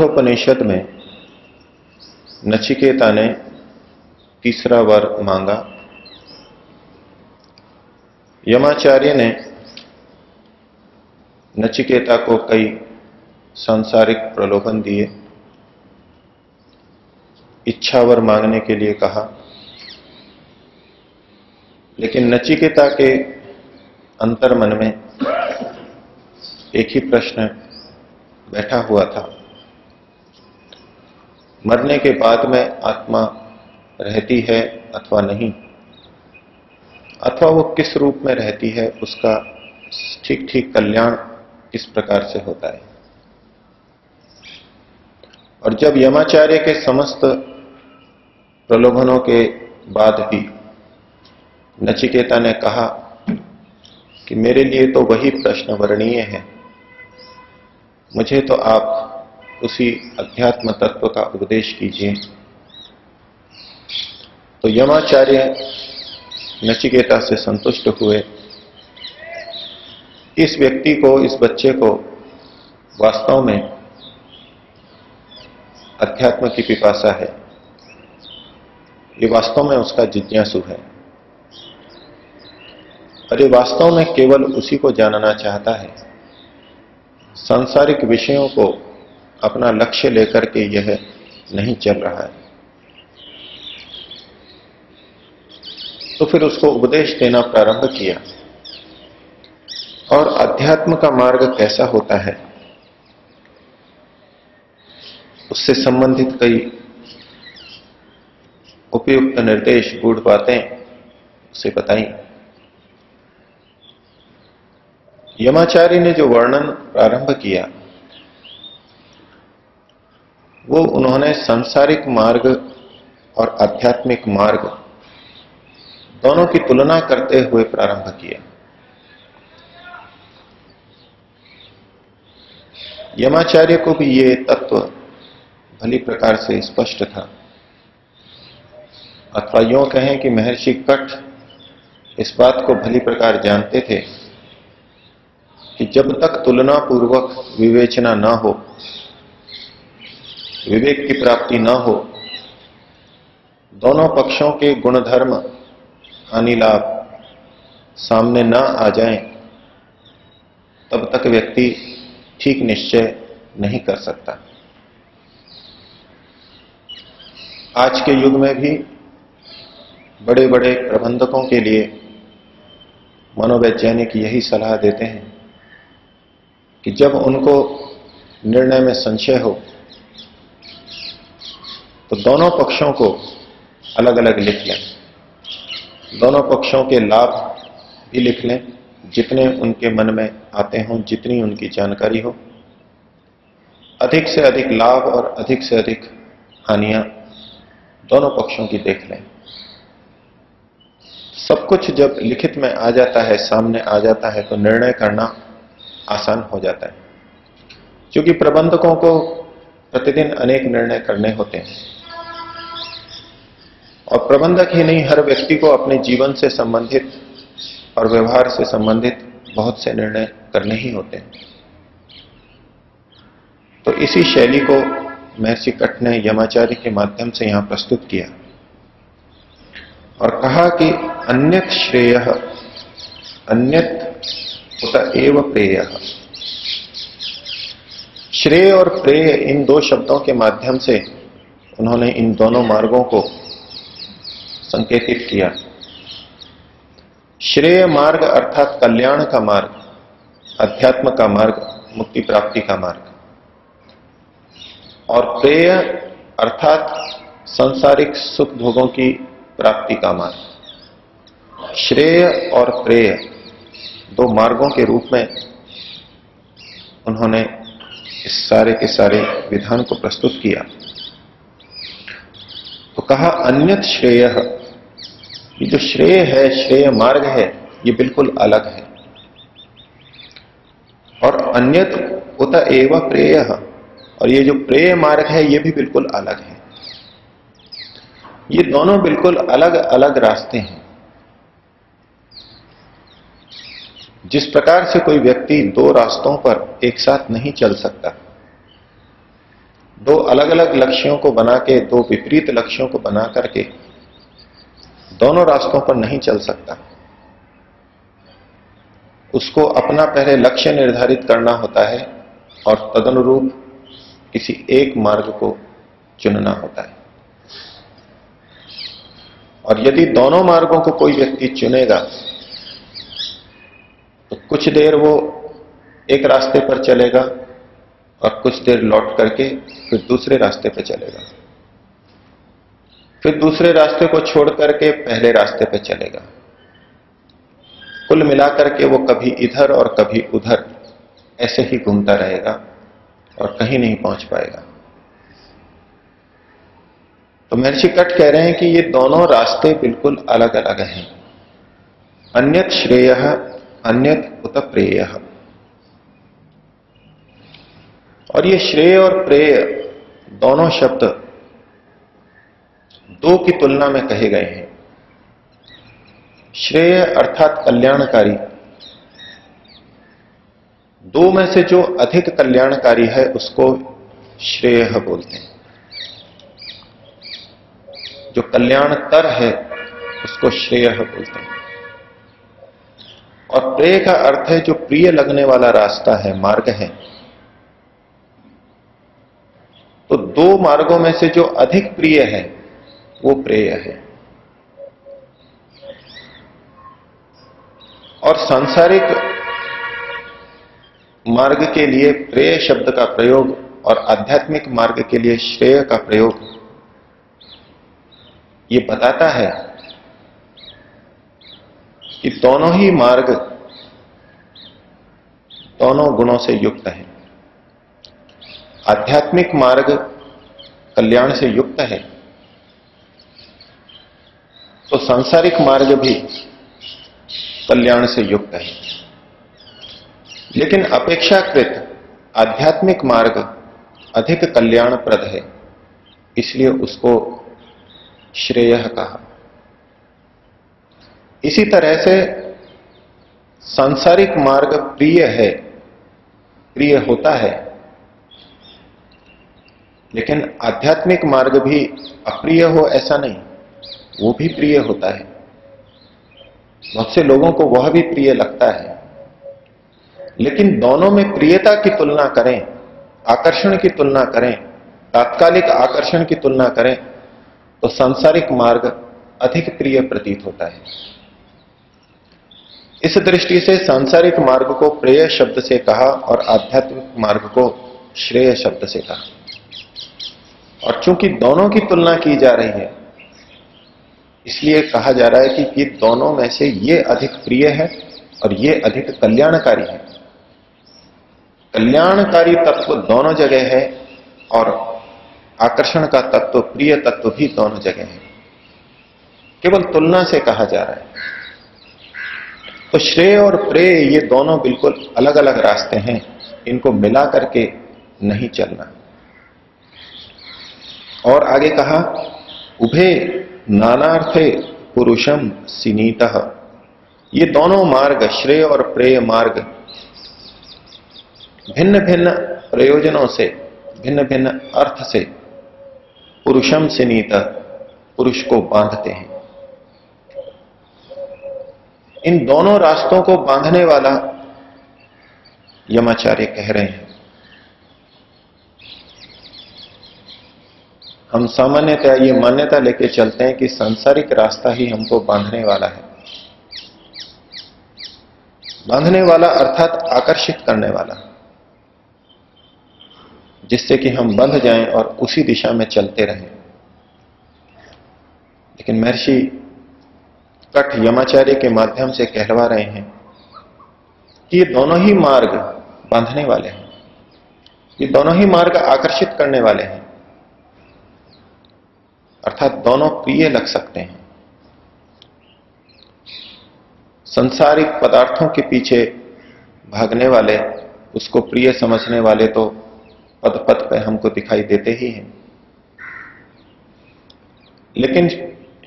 कठोपनिषद में नचिकेता ने तीसरा वर मांगा। यमाचार्य ने नचिकेता को कई सांसारिक प्रलोभन दिए, इच्छावर मांगने के लिए कहा, लेकिन नचिकेता के अंतर्मन में एक ही प्रश्न बैठा हुआ था, मरने के बाद में आत्मा रहती है अथवा नहीं, अथवा वो किस रूप में रहती है, उसका ठीक ठीक कल्याण किस प्रकार से होता है। और जब यमाचार्य के समस्त प्रलोभनों के बाद भी नचिकेता ने कहा कि मेरे लिए तो वही प्रश्न वर्णीय है, मुझे तो आप उसी अध्यात्म तत्व का उपदेश कीजिए, तो यमाचार्य नचिकेता से संतुष्ट हुए। इस व्यक्ति को, इस बच्चे को वास्तव में अध्यात्म की पिपासा है, ये वास्तव में उसका जिज्ञासु है, और ये वास्तव में केवल उसी को जानना चाहता है। सांसारिक विषयों को अपना लक्ष्य लेकर के यह नहीं चल रहा है। तो फिर उसको उपदेश देना प्रारंभ किया, और अध्यात्म का मार्ग कैसा होता है उससे संबंधित कई उपयुक्त निर्देश, गूढ़ बातें उसे बताई। यमाचार्य ने जो वर्णन प्रारंभ किया वो उन्होंने सांसारिक मार्ग और आध्यात्मिक मार्ग दोनों की तुलना करते हुए प्रारंभ किया। यमाचार्य को भी ये तत्व भली प्रकार से स्पष्ट था, अथवा यूं कहें कि महर्षि कठ इस बात को भली प्रकार जानते थे कि जब तक तुलना पूर्वक विवेचना ना हो, विवेक की प्राप्ति ना हो, दोनों पक्षों के गुणधर्म हानि लाभ सामने ना आ जाएं, तब तक व्यक्ति ठीक निश्चय नहीं कर सकता। आज के युग में भी बड़े बड़े प्रबंधकों के लिए मनोवैज्ञानिक यही सलाह देते हैं कि जब उनको निर्णय में संशय हो तो दोनों पक्षों को अलग अलग लिख लें, दोनों पक्षों के लाभ भी लिख लें, जितने उनके मन में आते हों, जितनी उनकी जानकारी हो, अधिक से अधिक लाभ और अधिक से अधिक हानियां दोनों पक्षों की देख लें। सब कुछ जब लिखित में आ जाता है, सामने आ जाता है, तो निर्णय करना आसान हो जाता है, क्योंकि प्रबंधकों को प्रतिदिन अनेक निर्णय करने होते हैं, और प्रबंधक ही नहीं, हर व्यक्ति को अपने जीवन से संबंधित और व्यवहार से संबंधित बहुत से निर्णय करने ही होते हैं। तो इसी शैली को महर्षि कठ ने यमाचार्य के माध्यम से यहां प्रस्तुत किया और कहा कि अन्यत श्रेय अन्यत उत एव प्रेय। श्रेय और प्रेय, इन दो शब्दों के माध्यम से उन्होंने इन दोनों मार्गों को संकेतित किया। श्रेय मार्ग अर्थात कल्याण का मार्ग, अध्यात्म का मार्ग, मुक्ति प्राप्ति का मार्ग, और प्रेय अर्थात सांसारिक सुख भोगों की प्राप्ति का मार्ग। श्रेय और प्रेय दो मार्गों के रूप में उन्होंने इस सारे के सारे विधान को प्रस्तुत किया। तो कहा अन्यत श्रेय, ये जो श्रेय है, श्रेय मार्ग है, ये बिल्कुल अलग है, और अन्यत उत एव प्रेय, और ये जो प्रेय मार्ग है ये भी बिल्कुल अलग है। ये दोनों बिल्कुल अलग अलग रास्ते हैं। जिस प्रकार से कोई व्यक्ति दो रास्तों पर एक साथ नहीं चल सकता, अलग अलग लक्ष्यों को बना के, दो विपरीत लक्ष्यों को बना करके दोनों रास्तों पर नहीं चल सकता। उसको अपना पहले लक्ष्य निर्धारित करना होता है और तदनुरूप किसी एक मार्ग को चुनना होता है। और यदि दोनों मार्गों को कोई व्यक्ति चुनेगा तो कुछ देर वो एक रास्ते पर चलेगा और कुछ देर लौट करके फिर दूसरे रास्ते पर चलेगा, फिर दूसरे रास्ते को छोड़ करके पहले रास्ते पर चलेगा। कुल मिलाकर के वो कभी इधर और कभी उधर ऐसे ही घूमता रहेगा और कहीं नहीं पहुंच पाएगा। तो महर्षि कट कह रहे हैं कि ये दोनों रास्ते बिल्कुल अलग अलग हैं। अन्यत श्रेयः अन्यत उत प्रेयः। और ये श्रेय और प्रेय दोनों शब्द दो की तुलना में कहे गए हैं। श्रेय अर्थात कल्याणकारी, दो में से जो अधिक कल्याणकारी है उसको श्रेय बोलते हैं। जो कल्याणतर है उसको श्रेय बोलते हैं। और प्रेय का अर्थ है जो प्रिय लगने वाला रास्ता है, मार्ग है। तो दो मार्गों में से जो अधिक प्रिय है वो प्रेय है। और सांसारिक मार्ग के लिए प्रेय शब्द का प्रयोग और आध्यात्मिक मार्ग के लिए श्रेय का प्रयोग ये बताता है कि दोनों ही मार्ग दोनों गुणों से युक्त है। आध्यात्मिक मार्ग कल्याण से युक्त है तो सांसारिक मार्ग भी कल्याण से युक्त है। लेकिन अपेक्षाकृत आध्यात्मिक मार्ग अधिक कल्याणप्रद है, इसलिए उसको श्रेय कहा। इसी तरह से सांसारिक मार्ग प्रिय है, प्रिय होता है, लेकिन आध्यात्मिक मार्ग भी अप्रिय हो ऐसा नहीं, वो भी प्रिय होता है। बहुत से लोगों को वह भी प्रिय लगता है। लेकिन दोनों में प्रियता की तुलना करें, आकर्षण की तुलना करें, तात्कालिक आकर्षण की तुलना करें तो सांसारिक मार्ग अधिक प्रिय प्रतीत होता है। इस दृष्टि से सांसारिक मार्ग को प्रेय शब्द से कहा और आध्यात्मिक मार्ग को श्रेय शब्द से कहा। और चूंकि दोनों की तुलना की जा रही है इसलिए कहा जा रहा है कि ये दोनों में से ये अधिक प्रिय है और ये अधिक कल्याणकारी है। कल्याणकारी तत्व दोनों जगह है और आकर्षण का तत्व, प्रिय तत्व भी दोनों जगह है। केवल तुलना से कहा जा रहा है। तो श्रेय और प्रेय ये दोनों बिल्कुल अलग अलग रास्ते हैं, इनको मिला करके नहीं चलना। और आगे कहा उभे नानार्थे पुरुषम सिनीतः। ये दोनों मार्ग, श्रेय और प्रेय मार्ग, भिन्न भिन्न प्रयोजनों से, भिन्न भिन्न अर्थ से पुरुषम सिनीतः, पुरुष को बांधते हैं। इन दोनों रास्तों को बांधने वाला यमाचार्य कह रहे हैं। हम सामान्यतः ये मान्यता लेके चलते हैं कि सांसारिक रास्ता ही हमको बांधने वाला है। बांधने वाला अर्थात आकर्षित करने वाला, जिससे कि हम बंध जाएं और उसी दिशा में चलते रहें। लेकिन महर्षि कठ यमाचार्य के माध्यम से कहलवा रहे हैं कि ये दोनों ही मार्ग बांधने वाले हैं, ये दोनों ही मार्ग आकर्षित करने वाले हैं, अर्थात दोनों प्रिय लग सकते हैं। संसारिक पदार्थों के पीछे भागने वाले, उसको प्रिय समझने वाले तो पद पद पे हमको दिखाई देते ही हैं, लेकिन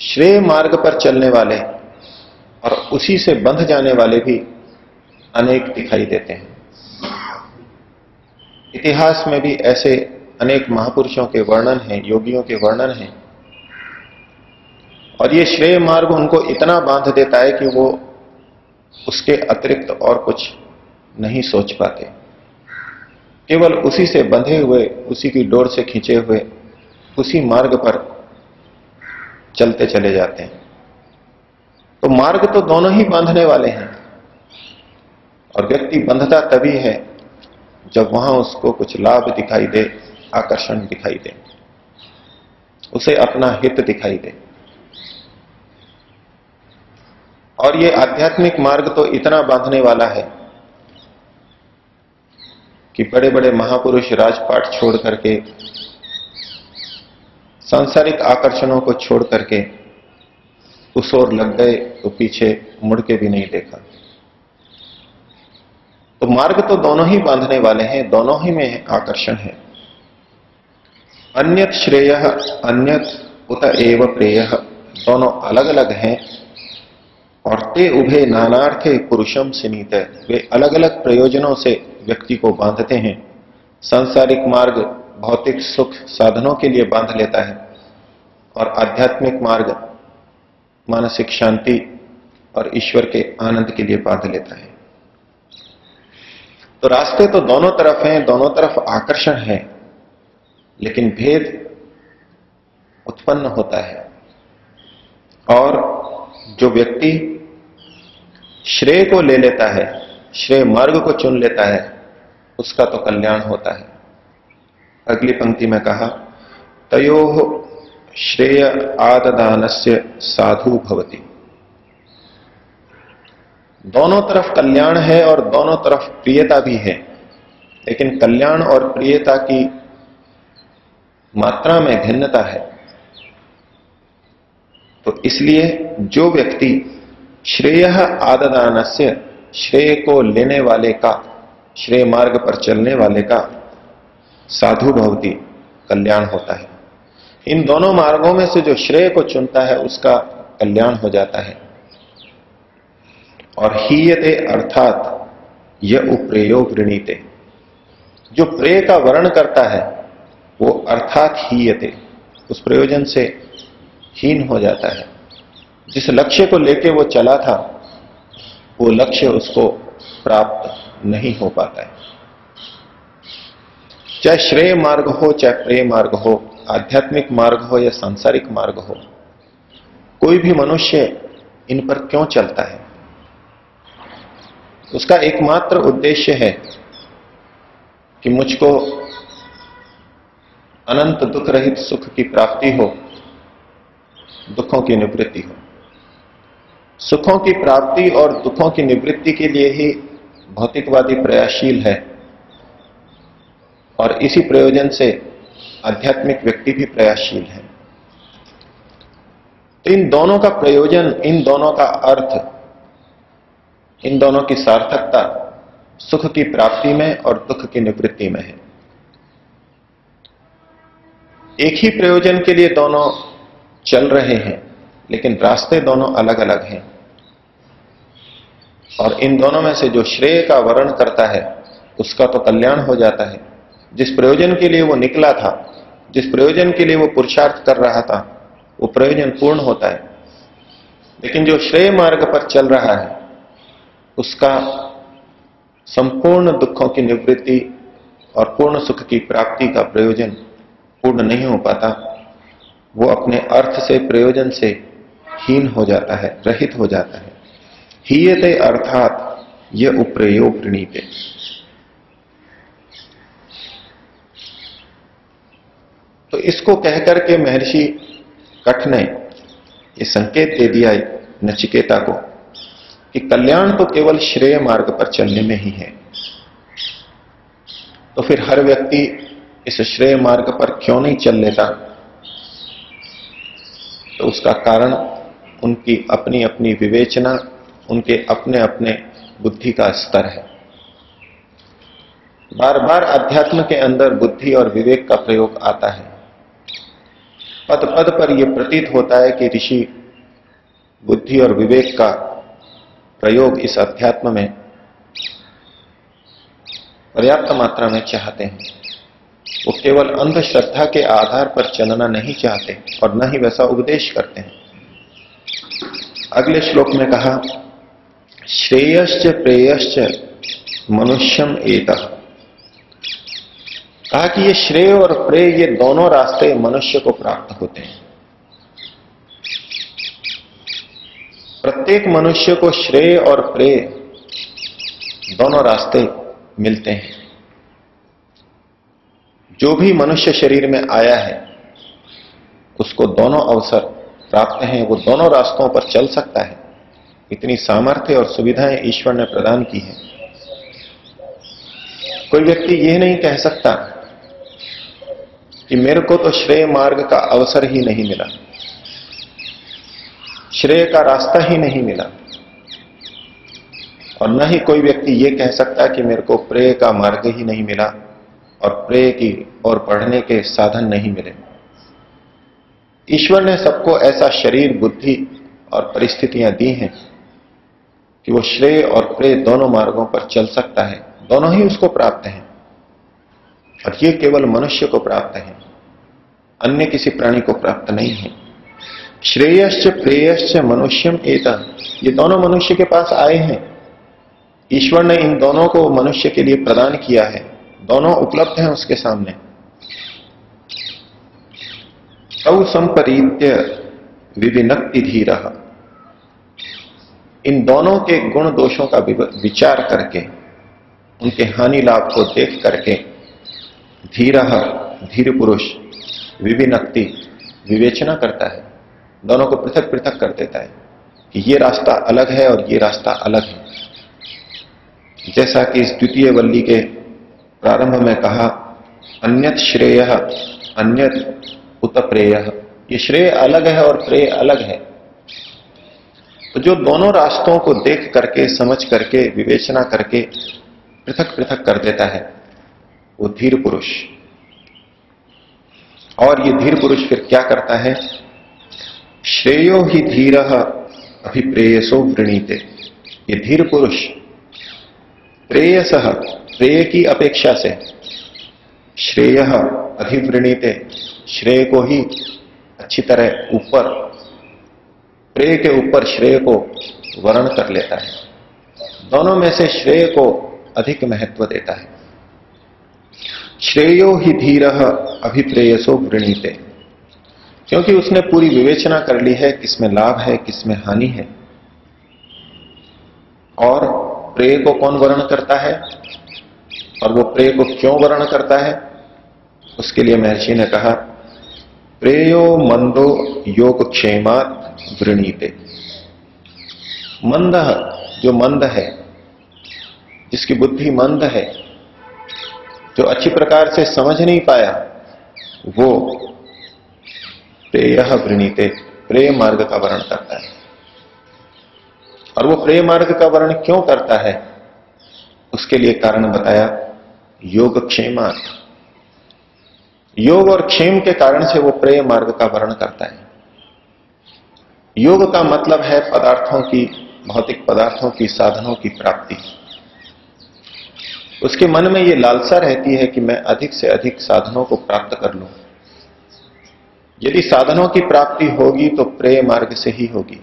श्रेय मार्ग पर चलने वाले और उसी से बंध जाने वाले भी अनेक दिखाई देते हैं। इतिहास में भी ऐसे अनेक महापुरुषों के वर्णन हैं, योगियों के वर्णन हैं, और ये श्रेय मार्ग उनको इतना बांध देता है कि वो उसके अतिरिक्त और कुछ नहीं सोच पाते, केवल उसी से बंधे हुए, उसी की डोर से खींचे हुए उसी मार्ग पर चलते चले जाते हैं। तो मार्ग तो दोनों ही बांधने वाले हैं, और व्यक्ति बंधता तभी है जब वहां उसको कुछ लाभ दिखाई दे, आकर्षण दिखाई दे, उसे अपना हित दिखाई दे। और ये आध्यात्मिक मार्ग तो इतना बांधने वाला है कि बड़े बड़े महापुरुष राजपाट छोड़ करके, सांसारिक आकर्षणों को छोड़ करके उस ओर लग गए तो पीछे मुड़ के भी नहीं देखा। तो मार्ग तो दोनों ही बांधने वाले हैं, दोनों ही में आकर्षण है। अन्यत श्रेयः अन्यत उत एव प्रेयः, दोनों अलग अलग हैं, और ते उभे नानार्थे पुरुषम सिनीत, वे अलग अलग प्रयोजनों से व्यक्ति को बांधते हैं। सांसारिक मार्ग भौतिक सुख साधनों के लिए बांध लेता है, और आध्यात्मिक मार्ग मानसिक शांति और ईश्वर के आनंद के लिए बांध लेता है। तो रास्ते तो दोनों तरफ हैं, दोनों तरफ आकर्षण है, लेकिन भेद उत्पन्न होता है। और जो व्यक्ति श्रेय को ले लेता है, श्रेय मार्ग को चुन लेता है, उसका तो कल्याण होता है। अगली पंक्ति में कहा, तयोः श्रेय आददानस्य साधु भवति। दोनों तरफ कल्याण है और दोनों तरफ प्रियता भी है, लेकिन कल्याण और प्रियता की मात्रा में भिन्नता है। तो इसलिए जो व्यक्ति श्रेय आददानस्य, श्रेय को लेने वाले का, श्रेय मार्ग पर चलने वाले का साधु भवति, कल्याण होता है। इन दोनों मार्गों में से जो श्रेय को चुनता है उसका कल्याण हो जाता है। और हीयते अर्थात यह उप्रेयो वृणीते, जो प्रेय का वर्ण करता है वो अर्थात हीयते, उस प्रयोजन से हीन हो जाता है। जिस लक्ष्य को लेके वो चला था वो लक्ष्य उसको प्राप्त नहीं हो पाता है। चाहे श्रेय मार्ग हो, चाहे प्रेय मार्ग हो, आध्यात्मिक मार्ग हो या सांसारिक मार्ग हो, कोई भी मनुष्य इन पर क्यों चलता है? उसका एकमात्र उद्देश्य है कि मुझको अनंत दुख रहित सुख की प्राप्ति हो, दुखों की निवृत्ति हो। सुखों की प्राप्ति और दुखों की निवृत्ति के लिए ही भौतिकवादी प्रयासशील है, और इसी प्रयोजन से आध्यात्मिक व्यक्ति भी प्रयासशील है। तो इन दोनों का प्रयोजन, इन दोनों का अर्थ, इन दोनों की सार्थकता सुख की प्राप्ति में और दुख की निवृत्ति में है। एक ही प्रयोजन के लिए दोनों चल रहे हैं, लेकिन रास्ते दोनों अलग अलग हैं। और इन दोनों में से जो श्रेय का वर्ण करता है उसका तो कल्याण हो जाता है। जिस प्रयोजन के लिए वो निकला था, जिस प्रयोजन के लिए वो पुरुषार्थ कर रहा था, वो प्रयोजन पूर्ण होता है। लेकिन जो श्रेय मार्ग पर चल रहा है उसका संपूर्ण दुखों की निवृत्ति और पूर्ण सुख की प्राप्ति का प्रयोजन पूर्ण नहीं हो पाता। वो अपने अर्थ से, प्रयोजन से हीन हो जाता है, रहित हो जाता है। हीयते अर्थात यह उप्रेयो वृणीते। तो इसको कहकर के महर्षि कठ ने ये संकेत दे दिया नचिकेता को कि कल्याण तो केवल श्रेय मार्ग पर चलने में ही है। तो फिर हर व्यक्ति इस श्रेय मार्ग पर क्यों नहीं चल लेता? तो उसका कारण उनकी अपनी अपनी विवेचना, उनके अपने अपने बुद्धि का स्तर है। बार बार अध्यात्म के अंदर बुद्धि और विवेक का प्रयोग आता है। पद पद पर यह प्रतीत होता है कि ऋषि बुद्धि और विवेक का प्रयोग इस अध्यात्म में पर्याप्त मात्रा में चाहते हैं। वो केवल अंधश्रद्धा के आधार पर चलना नहीं चाहते और न ही वैसा उपदेश करते हैं। अगले श्लोक में कहा, श्रेयश्च प्रेयश्च मनुष्यम एतः। कहा कि ये श्रेय और प्रेय, ये दोनों रास्ते मनुष्य को प्राप्त होते हैं। प्रत्येक मनुष्य को श्रेय और प्रेय दोनों रास्ते मिलते हैं। जो भी मनुष्य शरीर में आया है उसको दोनों अवसर प्राप्त हैं, वो दोनों रास्तों पर चल सकता है। इतनी सामर्थ्य और सुविधाएं ईश्वर ने प्रदान की है। कोई व्यक्ति यह नहीं कह सकता कि मेरे को तो श्रेय मार्ग का अवसर ही नहीं मिला, श्रेय का रास्ता ही नहीं मिला, और न ही कोई व्यक्ति यह कह सकता कि मेरे को प्रेय का मार्ग ही नहीं मिला और प्रेय की और पढ़ने के साधन नहीं मिले। ईश्वर ने सबको ऐसा शरीर, बुद्धि और परिस्थितियां दी हैं कि वो श्रेय और प्रेय दोनों मार्गों पर चल सकता है, दोनों ही उसको प्राप्त हैं। और ये केवल मनुष्य को प्राप्त है, अन्य किसी प्राणी को प्राप्त नहीं है। श्रेयश्च प्रेयश्च मनुष्यम एतः, ये दोनों मनुष्य के पास आए हैं। ईश्वर ने इन दोनों को मनुष्य के लिए प्रदान किया है, दोनों उपलब्ध हैं उसके सामने। तौ संपरीत्य विविनक्ति धीरः, इन दोनों के गुण दोषों का विचार करके, उनके हानि लाभ को देख करके, धीरः धीर पुरुष विविनक्ति विवेचना करता है, दोनों को पृथक पृथक कर देता है कि ये रास्ता अलग है और ये रास्ता अलग है। जैसा कि इस द्वितीय वल्ली के प्रारंभ में कहा, अन्यत श्रेयः अन्यत उत प्रेयः, ये श्रेय अलग है और प्रेय अलग है। तो जो दोनों रास्तों को देख करके, समझ करके, विवेचना करके पृथक पृथक कर देता है, वो धीर पुरुष। और ये धीर पुरुष फिर क्या करता है, श्रेयो ही धीरः अभिप्रेयसो वृणीते, ये धीर पुरुष प्रेयसः, प्रेय की अपेक्षा से, श्रेयः अधिवृणीते, श्रेय को ही अच्छी तरह ऊपर, प्रेय के ऊपर श्रेय को वर्ण कर लेता है। दोनों में से श्रेय को अधिक महत्व देता है। श्रेयो ही धीरः अभिप्रेयसो वृणीते, क्योंकि उसने पूरी विवेचना कर ली है किसमें लाभ है, किसमें हानि है। और प्रेय को कौन वर्ण करता है और वो प्रेय को क्यों वर्ण करता है, उसके लिए महर्षि ने कहा, प्रेयो मंदो योग क्षेमात् वृणीते। मंद, जो मंद है, जिसकी बुद्धि मंद है, जो अच्छी प्रकार से समझ नहीं पाया, वो प्रेयः वृणीते, प्रेय मार्ग का वर्ण करता है। और वो प्रेय मार्ग का वर्ण क्यों करता है, उसके लिए कारण बताया, योग क्षेमात्, योग और क्षेम के कारण से वो प्रेय मार्ग का वर्ण करता है। योग का मतलब है पदार्थों की, भौतिक पदार्थों की, साधनों की प्राप्ति। उसके मन में ये लालसा रहती है कि मैं अधिक से अधिक साधनों को प्राप्त कर लूं। यदि साधनों की प्राप्ति होगी तो प्रेय मार्ग से ही होगी।